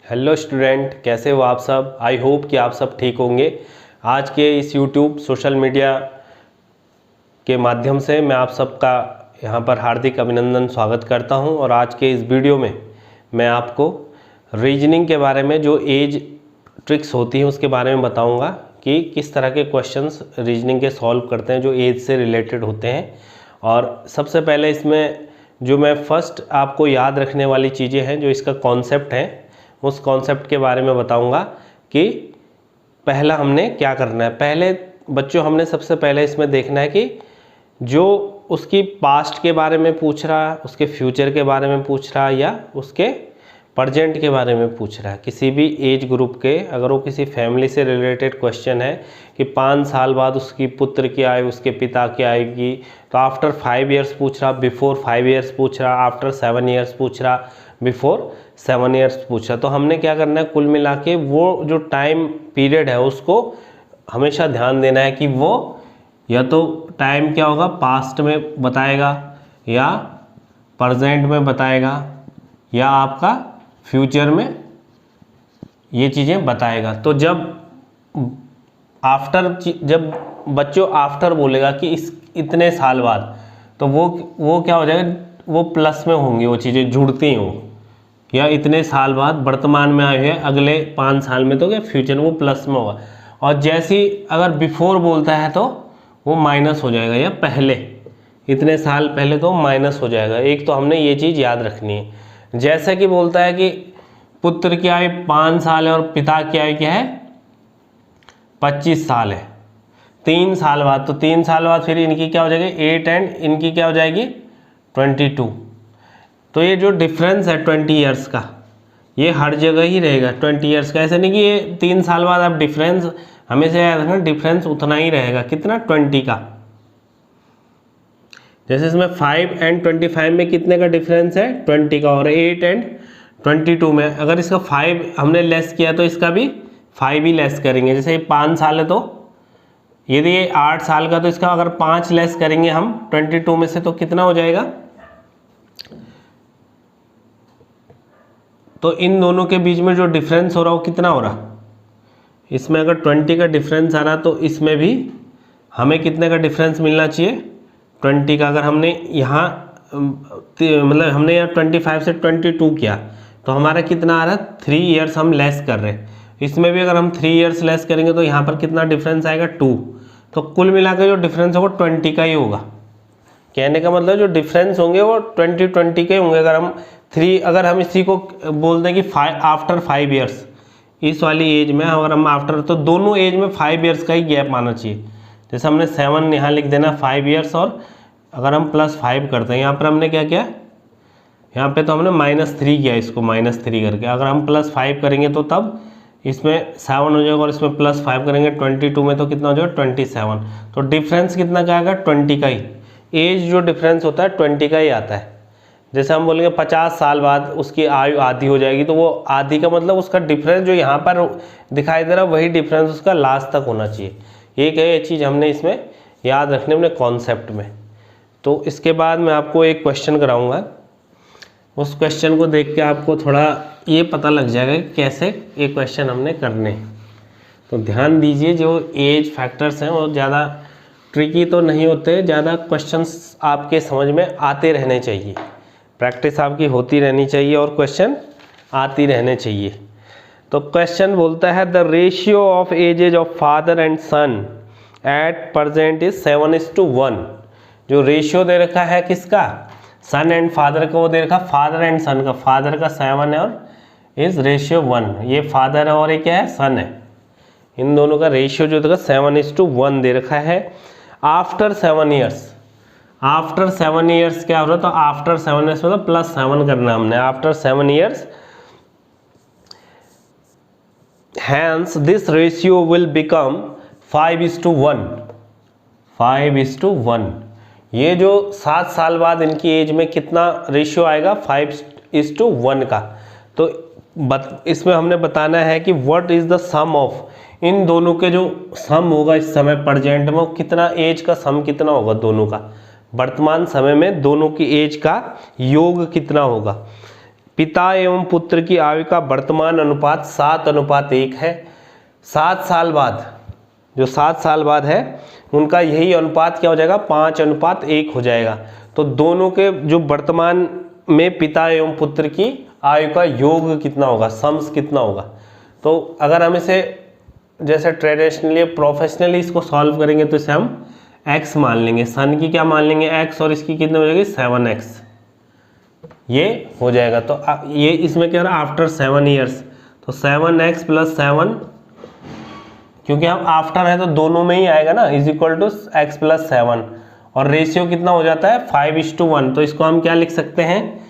Hello student, कैसे हो आप सब। आई होप कि आप सब ठीक होंगे। आज के इस यूट्यूब सोशल मीडिया के माध्यम से मैं आप सबका यहाँ पर हार्दिक अभिनंदन स्वागत करता हूँ। और आज के इस वीडियो में मैं आपको रीजनिंग के बारे में जो एज ट्रिक्स होती हैं उसके बारे में बताऊँगा कि किस तरह के क्वेश्चंस रीजनिंग के सॉल्व करते हैं जो एज से रिलेटेड होते हैं। और सबसे पहले इसमें जो मैं फर्स्ट आपको याद रखने वाली चीज़ें हैं, जो इसका कॉन्सेप्ट है, उस कॉन्सेप्ट के बारे में बताऊंगा कि पहला हमने क्या करना है। पहले बच्चों हमने सबसे पहले इसमें देखना है कि जो उसकी पास्ट के बारे में पूछ रहा है, उसके फ्यूचर के बारे में पूछ रहा है या उसके प्रेजेंट के बारे में पूछ रहा है, किसी भी एज ग्रुप के, अगर वो किसी फैमिली से रिलेटेड क्वेश्चन है कि 5 साल बाद उसकी पुत्र की आयु उसके पिता की आएगी, तो आफ्टर 5 ईयर्स पूछ रहा, बिफोर 5 ईयर्स पूछ रहा, आफ्टर 7 ईयर्स पूछ रहा, बिफोर 7 ईयर्स पूछा। तो हमने क्या करना है, कुल मिला के वो जो टाइम पीरियड है उसको हमेशा ध्यान देना है कि वो या तो टाइम क्या होगा, पास्ट में बताएगा या प्रेजेंट में बताएगा या आपका फ्यूचर में ये चीज़ें बताएगा। तो जब बच्चों आफ्टर बोलेगा कि इस इतने साल बाद, तो वो क्या हो जाएगा, वो प्लस में होंगी, वो चीज़ें जुड़ती हों, या इतने साल बाद वर्तमान में आए हुए अगले 5 साल में, तो क्या फ्यूचर वो प्लस में होगा। और जैसी अगर बिफोर बोलता है तो वो माइनस हो जाएगा, या पहले इतने साल पहले तो माइनस हो जाएगा। एक तो हमने ये चीज़ याद रखनी है। जैसे कि बोलता है कि पुत्र की आयु 5 साल है और पिता की आयु क्या है 25 साल है, 3 साल बाद, तो 3 साल बाद फिर इनकी क्या हो जाएगी 8 एंड इनकी क्या हो जाएगी 22। तो ये जो डिफरेंस है 20 ईयर्स का, ये हर जगह ही रहेगा 20 ईयर्स का। ऐसे नहीं कि ये 3 साल बाद अब डिफरेंस, हमेशा याद रखना डिफरेंस उतना ही रहेगा, कितना 20 का। जैसे इसमें 5 एंड 25 में कितने का डिफरेंस है 20 का, और 8 एंड 22 में अगर इसका 5 हमने लेस किया तो इसका भी 5 ही लेस करेंगे। जैसे ये 5 साल है तो यदि ये 8 साल का, तो इसका अगर 5 लेस करेंगे हम 22 में से तो कितना हो जाएगा। तो इन दोनों के बीच में जो डिफरेंस हो रहा है वो कितना हो रहा, इसमें अगर 20 का डिफरेंस आ रहा तो इसमें भी हमें कितने का डिफरेंस मिलना चाहिए 20 का। अगर हमने यहाँ मतलब हमने यहाँ 25 से 22 किया तो हमारा कितना आ रहा है 3 ईयर्स हम लेस कर रहे हैं। इसमें भी अगर हम 3 ईयर्स लेस करेंगे तो यहाँ पर कितना डिफरेंस आएगा 2। तो कुल मिलाकर जो डिफरेंस होगा 20 का ही होगा। कहने का मतलब जो डिफरेंस होंगे वो 20 के होंगे। अगर हम इसी को बोल दें कि आफ्टर 5 ईयर्स, इस वाली एज में अगर हम आफ्टर, तो दोनों एज में 5 ईयर्स का ही गैप आना चाहिए। जैसे हमने 7 यहाँ लिख देना 5 ईयर्स, और अगर हम +5 करते हैं, यहाँ पर हमने क्या किया, यहाँ पे तो हमने -3 किया, इसको -3 करके। अगर हम +5 करेंगे तो तब इसमें 7 हो जाएगा, और इसमें +5 करेंगे 22 में तो कितना हो जाएगा 27। तो डिफरेंस कितना का आएगा 20 का ही। एज जो डिफरेंस होता है 20 का ही आता है। जैसे हम बोलेंगे 50 साल बाद उसकी आयु आधी हो जाएगी, तो वो आधी का मतलब उसका डिफरेंस जो यहाँ पर दिखाई दे रहा है वही डिफरेंस उसका लास्ट तक होना चाहिए। ये चीज़ हमने इसमें याद रखने अपने कॉन्सेप्ट में। तो इसके बाद मैं आपको एक क्वेश्चन कराऊंगा, उस क्वेश्चन को देख के आपको थोड़ा ये पता लग जाएगा कि कैसे ये क्वेश्चन हमने करने हैं। तो ध्यान दीजिए, जो एज फैक्टर्स हैं वो ज़्यादा ट्रिकी तो नहीं होते, ज़्यादा क्वेश्चंस आपके समझ में आते रहने चाहिए, प्रैक्टिस आपकी होती रहनी चाहिए और क्वेश्चन आती रहने चाहिए। तो क्वेश्चन बोलता है the ratio of ages of father and son at present is 7:1। जो रेशियो दे रखा है किसका, सन एंड फादर का, वो दे रखा फादर एंड सन का। फादर का 7 है और इज रेशियो 1, ये फादर है और ये क्या है सन है। इन दोनों का रेशियो जो देखा 7:1 दे रखा है। आफ्टर 7 ईयर्स, आफ्टर 7 ईयर्स क्या हो रहा है, तो आफ्टर 7 ईयर्स मतलब +7 करना हमने। After 7 years hence this ratio will become 5:1। 5:1। ये जो 7 साल बाद इनकी एज में कितना रेशियो आएगा 5:1 का। तो इसमें हमने बताना है कि what is the sum of, इन दोनों के जो सम होगा इस समय प्रेजेंट में, कितना एज का सम कितना होगा दोनों का, वर्तमान समय में दोनों की एज का योग कितना होगा। पिता एवं पुत्र की आयु का वर्तमान अनुपात 7:1 है। 7 साल बाद, जो 7 साल बाद है उनका यही अनुपात क्या हो जाएगा, 5:1 हो जाएगा। तो दोनों के जो वर्तमान में पिता एवं पुत्र की आयु का योग कितना होगा, सम्स कितना होगा। तो अगर हम इसे जैसे ट्रेडिशनली प्रोफेशनली इसको सॉल्व करेंगे तो इसे हम x मान लेंगे, सन की क्या मान लेंगे x, और इसकी कितनी हो जाएगी 7x, ये हो जाएगा। तो ये इसमें क्या रहा, आफ्टर 7 ईयर्स, तो 7x + 7, क्योंकि हम आफ्टर है तो दोनों में ही आएगा ना, इज इक्वल टू x + 7, और रेशियो कितना हो जाता है 5:1। तो इसको हम क्या लिख सकते हैं,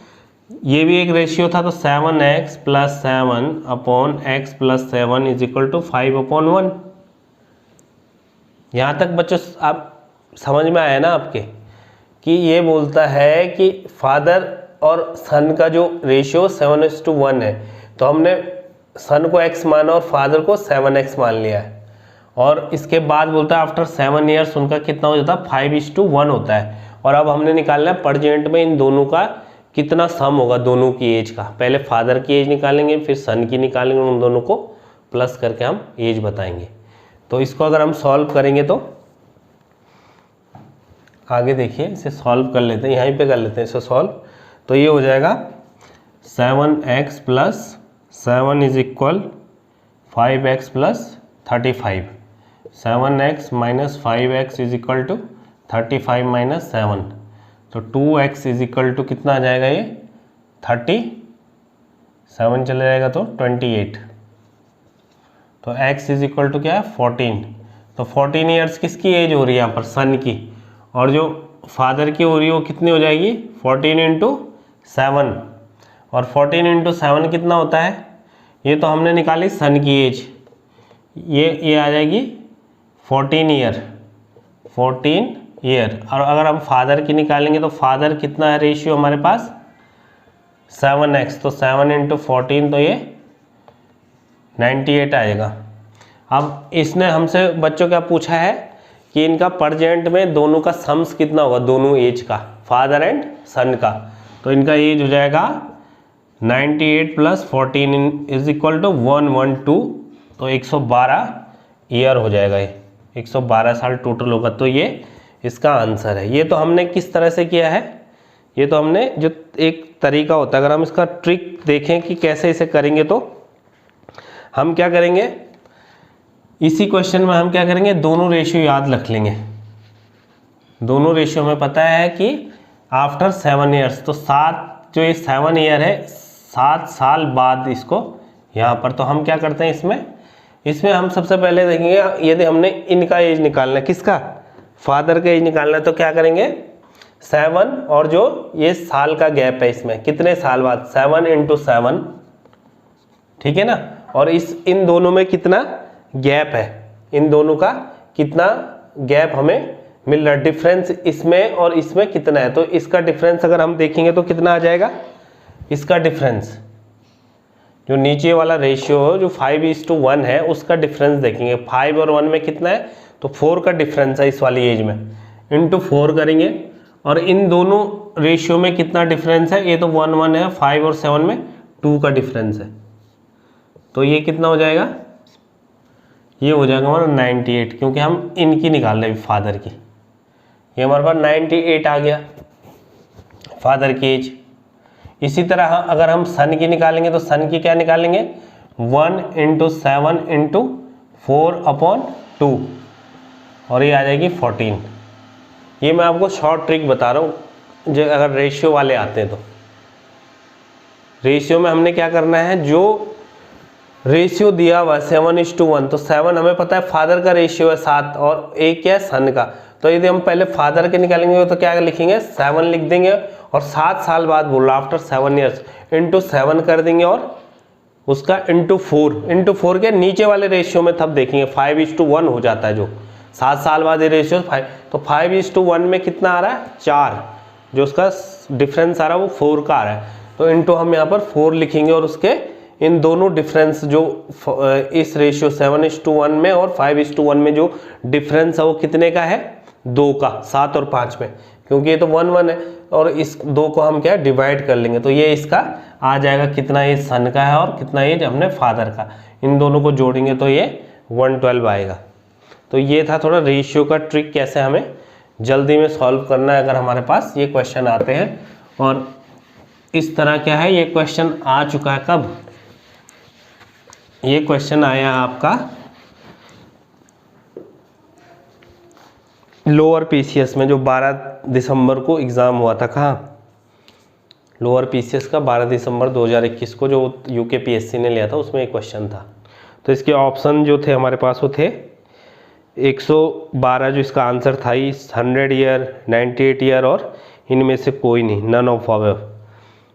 ये भी एक रेशियो था, तो 7x + 7 upon x + 7 is equal to 5/1। यहाँ तक बच्चों आप समझ में आया ना आपके, कि ये बोलता है कि फादर और सन का जो रेशियो 7:1 है, तो हमने सन को x माना और फादर को 7x मान लिया है। और इसके बाद बोलता है आफ्टर 7 ईयर्स उनका कितना हो जाता है 5:1 होता है। और अब हमने निकालना है प्रेजेंट में इन दोनों का कितना सम होगा, दोनों की एज का। पहले फादर की एज निकालेंगे, फिर सन की निकालेंगे, उन दोनों को प्लस करके हम एज बताएंगे। तो इसको अगर हम सॉल्व करेंगे तो आगे देखिए, इसे सॉल्व कर लेते हैं, यहीं पे कर लेते हैं इसे सॉल्व। तो ये हो जाएगा 7x + 7 is equal 5x + 35, 7x - 5x is equal to 35 - 7, तो 2x इज इक्वल टू कितना आ जाएगा, ये 37 चले जाएगा तो 28, तो x इज इक्वल टू क्या है 14। तो 14 ईयर्स किसकी एज हो रही है यहाँ पर, सन की, और जो फादर की हो रही है वो कितनी हो जाएगी 14 × 7, और 14 × 7 कितना होता है, ये तो हमने निकाली सन की एज, ये आ जाएगी 14 ईयर, 14 ईयर। और अगर हम फादर की निकालेंगे तो फादर कितना है रेशियो हमारे पास 7x, तो 7 × 14 तो ये 98 आएगा। अब इसने हमसे बच्चों क्या पूछा है कि इनका प्रेजेंट में दोनों का सम्स कितना होगा, दोनों एज का, फादर एंड सन का। तो इनका एज हो जाएगा 98 + 14 इज इक्वल टू 112, तो 112 ईयर हो जाएगा, ये 112 साल टोटल होगा। तो ये इसका आंसर है। ये तो हमने किस तरह से किया है, ये तो हमने जो एक तरीका होता है, अगर हम इसका ट्रिक देखें कि कैसे इसे करेंगे, तो हम क्या करेंगे, इसी क्वेश्चन में हम क्या करेंगे, दोनों रेशियो याद रख लेंगे। दोनों रेशियो में पता है कि आफ्टर 7 ईयर्स, तो 7 जो ये 7 ईयर है 7 साल बाद इसको यहाँ पर, तो हम क्या करते हैं इसमें हम सबसे पहले देखेंगे, यदि हमने इनका एज निकालना है, किसका, फादर का एज निकालना है, तो क्या करेंगे 7 और जो ये साल का गैप है इसमें, कितने साल बाद 7 × 7, ठीक है ना। और इन दोनों में कितना गैप है, इन दोनों का कितना गैप हमें मिल रहा है, डिफरेंस इसमें और इसमें कितना है। तो इसका डिफरेंस अगर हम देखेंगे तो कितना आ जाएगा, इसका डिफरेंस जो नीचे वाला रेशियो हो जो 5:1 है उसका डिफरेंस देखेंगे। 5 और 1 में कितना है, तो 4 का डिफरेंस है इस वाली एज में, इंटू 4 करेंगे। और इन दोनों रेशियो में कितना डिफरेंस है, ये तो 1 है, 5 और 7 में 2 का डिफरेंस है। तो ये कितना हो जाएगा, ये हो जाएगा हमारा 98, क्योंकि हम इनकी निकाल रहे हैं फादर की। ये हमारे पास 98 आ गया फादर की एज। इसी तरह अगर हम सन की निकालेंगे तो सन की क्या निकालेंगे, 1 × 7 × 4/2, और ये आ जाएगी 14। ये मैं आपको शॉर्ट ट्रिक बता रहा हूँ, जो अगर रेशियो वाले आते हैं तो रेशियो में हमने क्या करना है, जो रेशियो दिया हुआ 7:1, तो 7 हमें पता है फादर का रेशियो है 7 और 1 क्या है सन का। तो यदि हम पहले फादर के निकालेंगे तो क्या लिखेंगे 7 लिख देंगे, और 7 साल बाद बोल रहा आफ्टर 7 ईयर्स इंटू 7 कर देंगे, और उसका इंटू 4 के नीचे वाले रेशियो में तब देखेंगे 5:1 हो जाता है, जो 7 साल बाद ये रेशियो 5, तो 5:1 में कितना आ रहा है 4, जो उसका डिफरेंस आ रहा है वो 4 का आ रहा है। तो इंटू हम यहाँ पर 4 लिखेंगे, और उसके इन दोनों डिफरेंस जो इस रेशियो 7:1 में और 5:1 में जो डिफरेंस है वो कितने का है, 2 का, 7 और 5 में क्योंकि ये तो 1 1 है और इस 2 को हम क्या डिवाइड कर लेंगे, तो ये इसका आ जाएगा कितना एज सन का है और कितना एज अपने फादर का, इन दोनों को जोड़ेंगे तो ये 112 आएगा। तो ये था थोड़ा रेशियो का ट्रिक, कैसे हमें जल्दी में सॉल्व करना है अगर हमारे पास ये क्वेश्चन आते हैं। और इस तरह क्या है, ये क्वेश्चन आ चुका है कब, ये क्वेश्चन आया आपका लोअर पीसीएस में, जो 12 दिसंबर को एग्ज़ाम हुआ था। कहाँ? लोअर पीसीएस का 12 दिसंबर 2021 को जो यूके पीएससी ने लिया था, उसमें एक क्वेश्चन था। तो इसके ऑप्शन जो थे हमारे पास वो थे 112 जो इसका आंसर था, 100 ईयर, 98 ईयर और इनमें से कोई नहीं, नन ऑफ अबव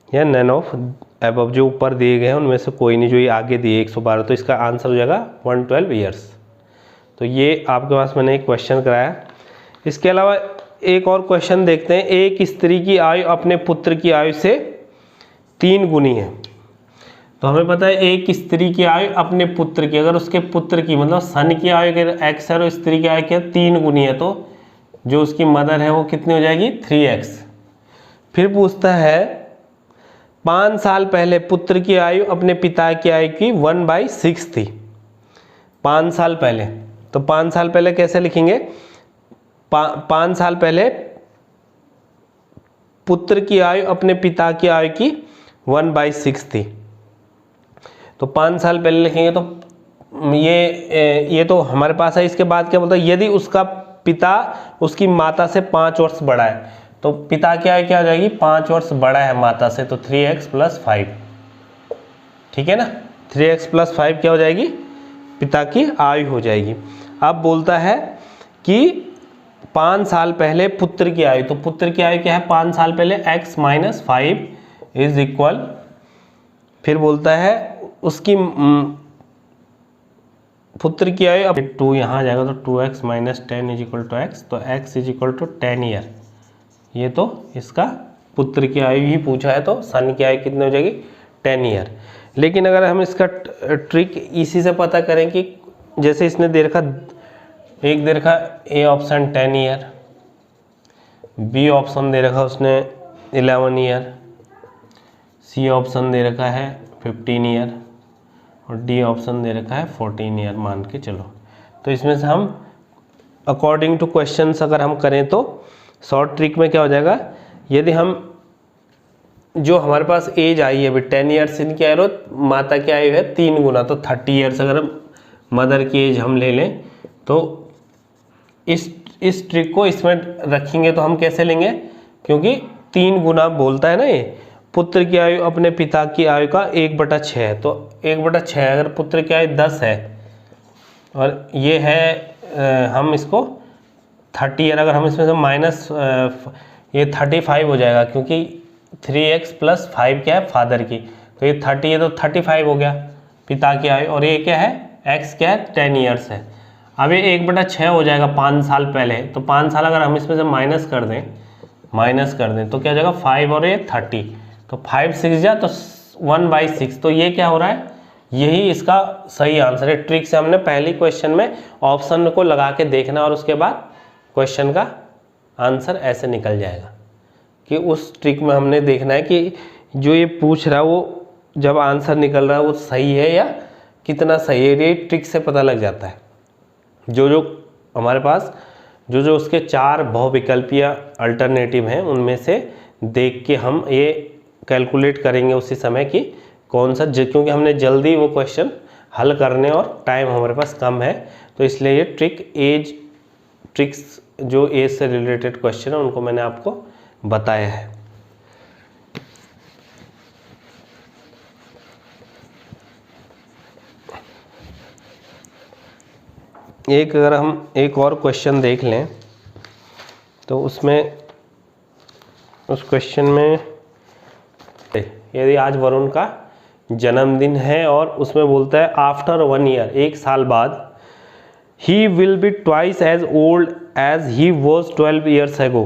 या नन ऑफ अबव, जो ऊपर दिए गए हैं उनमें से कोई नहीं, जो ये आगे दिए 112, तो इसका आंसर हो जाएगा 112 ईयर्स। तो ये आपके पास मैंने एक क्वेश्चन कराया। इसके अलावा एक और क्वेश्चन देखते हैं, एक स्त्री की आयु अपने पुत्र की आयु से 3 गुनी है। तो हमें पता है एक स्त्री की आयु अपने पुत्र की, अगर उसके पुत्र की मतलब सन की आयु के x है और स्त्री की आयु क्या 3 गुनी है, तो जो उसकी मदर है वो कितनी हो जाएगी 3x। फिर पूछता है 5 साल पहले पुत्र की आयु अपने पिता की आयु की 1/6 थी। 5 साल पहले, तो 5 साल पहले कैसे लिखेंगे, 5 साल पहले पुत्र की आयु अपने पिता की आयु की 1/6 थी। तो 5 साल पहले लिखेंगे तो ये तो हमारे पास है। इसके बाद क्या बोलता है, यदि उसका पिता उसकी माता से 5 वर्ष बड़ा है, तो पिता की आयु क्या हो जाएगी 5 वर्ष बड़ा है माता से, तो 3x + 5, ठीक है ना। 3x + 5 क्या हो जाएगी, पिता की आयु हो जाएगी। अब बोलता है कि 5 साल पहले पुत्र की आयु, तो पुत्र की आयु क्या है 5 साल पहले x - 5 = फिर बोलता है उसकी पुत्र की आयु, अब 2 यहाँ आ जाएगा, तो 2x - 10 = x, तो x = 10 ईयर। ये तो इसका पुत्र की आयु ही पूछा है, तो सन की आयु कितनी हो जाएगी 10 ईयर। लेकिन अगर हम इसका ट्रिक इसी से पता करें कि जैसे इसने दे रखा, एक दे रखा A option 10 year, B option दे रखा उसने 11 ईयर, सी ऑप्शन दे रखा है 15 ईयर और डी ऑप्शन दे रखा है 14 ईयर मान के चलो। तो इसमें से हम अकॉर्डिंग टू क्वेश्चंस अगर हम करें तो शॉर्ट ट्रिक में क्या हो जाएगा, यदि हम जो हमारे पास एज आई है अभी 10 ईयर्स इनकी आयु, माता की आयु है 3 गुना, तो 30 ईयर्स अगर मदर की एज हम ले लें, तो इस ट्रिक को इसमें रखेंगे तो हम कैसे लेंगे, क्योंकि 3 गुना बोलता है ना ये। पुत्र की आयु अपने पिता की आयु का 1/6 है, तो 1/6 अगर पुत्र की आयु 10 है और ये है हम इसको 30 ईयर, अगर हम इसमें से माइनस ये 35 हो जाएगा, क्योंकि 3x + 5 क्या है फादर की, तो ये 30 है तो 35 हो गया पिता की आयु, और ये क्या है x क्या है 10 ईयर्स है। अब ये 1/6 हो जाएगा 5 साल पहले, तो 5 साल अगर हम इसमें से माइनस कर दें तो क्या हो जाएगा 5 और ये 30, तो 5 6 जा तो 1/6, तो ये क्या हो रहा है, यही इसका सही आंसर है। ट्रिक से हमने पहली क्वेश्चन में ऑप्शन को लगा के देखना और उसके बाद क्वेश्चन का आंसर ऐसे निकल जाएगा, कि उस ट्रिक में हमने देखना है कि जो ये पूछ रहा है वो जब आंसर निकल रहा है वो सही है या कितना सही है, ये ट्रिक से पता लग जाता है। जो हमारे पास जो उसके 4 बहुविकल्पीय अल्टरनेटिव हैं उनमें से देख के हम ये कैलकुलेट करेंगे उसी समय कि कौन सा, क्योंकि हमने जल्दी वो क्वेश्चन हल करने और टाइम हमारे पास कम है, तो इसलिए ये ट्रिक्स जो एज से रिलेटेड क्वेश्चन है उनको मैंने आपको बताया है। अगर हम एक और क्वेश्चन देख लें तो उसमें उस क्वेश्चन में यदि आज वरुण का जन्मदिन है और उसमें बोलता है आफ्टर 1 ईयर, 1 साल बाद, he will be twice as old as he was 12 years ago,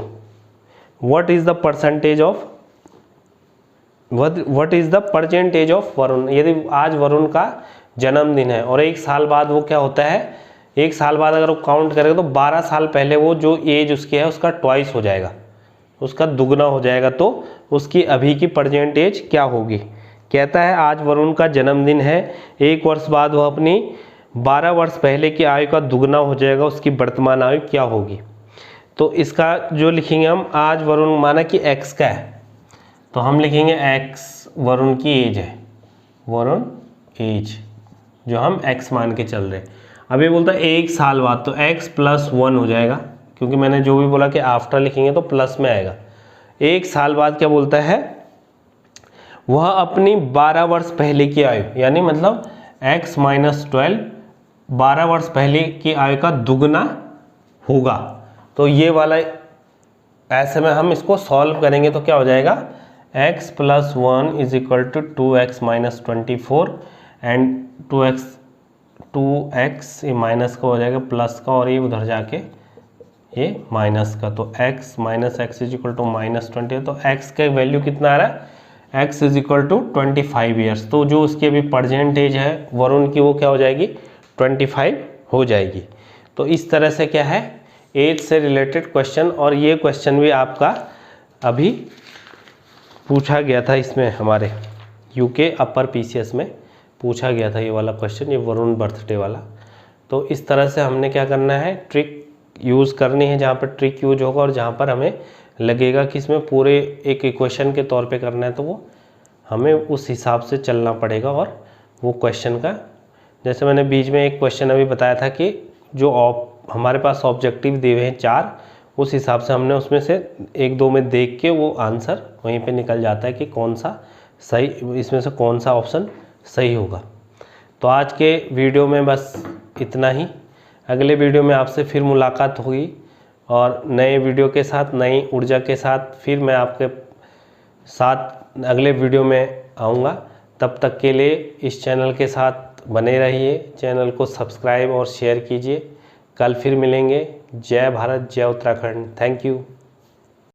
what is the percentage of Varun. यदि आज वरुण का जन्मदिन है और 1 साल बाद वो क्या होता है, 1 साल बाद अगर वो काउंट करेगा तो 12 साल पहले वो जो एज उसकी है उसका ट्वाइस हो जाएगा, उसका दुगना हो जाएगा, तो उसकी अभी की प्रेजेंट एज क्या होगी। कहता है आज वरुण का जन्मदिन है, 1 वर्ष बाद वह अपनी 12 वर्ष पहले की आयु का दुगना हो जाएगा, उसकी वर्तमान आयु क्या होगी। तो इसका जो लिखेंगे हम, आज वरुण माना कि x का है, तो हम लिखेंगे x वरुण की एज है, वरुण एज जो हम x मान के चल रहे हैं। अब ये बोलता है 1 साल बाद, तो x + 1 हो जाएगा, क्योंकि मैंने जो भी बोला कि आफ्टर लिखेंगे तो प्लस में आएगा। 1 साल बाद क्या बोलता है, वह अपनी 12 वर्ष पहले की आयु, यानी मतलब x - 12 12 वर्ष पहले की आयु का दुगना होगा। तो ये वाला ऐसे में हम इसको सॉल्व करेंगे तो क्या हो जाएगा, x + 1 = 2x - 24 एंड 2x ये माइनस का हो जाएगा प्लस का, और ये उधर जाके ये माइनस का, तो x - x = -20, तो x का वैल्यू कितना आ रहा है, x = 25 ईयर्स। तो जो उसकी अभी प्रेजेंट एज है वरुण की, वो क्या हो जाएगी, 25 हो जाएगी। तो इस तरह से क्या है, एज से रिलेटेड क्वेश्चन, और ये क्वेश्चन भी आपका अभी पूछा गया था, इसमें हमारे यूके अपर पीसीएस में पूछा गया था ये वाला क्वेश्चन, ये वरुण बर्थडे वाला। तो इस तरह से हमने क्या करना है, ट्रिक यूज़ करनी है, जहाँ पर ट्रिक यूज होगा और जहाँ पर हमें लगेगा कि इसमें पूरे एक इक्वेशन के तौर पे करना है, तो वो हमें उस हिसाब से चलना पड़ेगा। और वो क्वेश्चन का, जैसे मैंने बीच में एक क्वेश्चन अभी बताया था कि जो हमारे पास ऑब्जेक्टिव दिए हुए हैं 4, उस हिसाब से हमने उसमें से 1-2 में देख के वो आंसर वहीं पे निकल जाता है कि कौन सा सही, इसमें से कौन सा ऑप्शन सही होगा। तो आज के वीडियो में बस इतना ही। अगले वीडियो में आपसे फिर मुलाकात होगी, और नए वीडियो के साथ, नई ऊर्जा के साथ फिर मैं आपके साथ अगले वीडियो में आऊँगा। तब तक के लिए इस चैनल के साथ बने रहिए, चैनल को सब्सक्राइब और शेयर कीजिए। कल फिर मिलेंगे। जय भारत, जय उत्तराखंड। Thank you.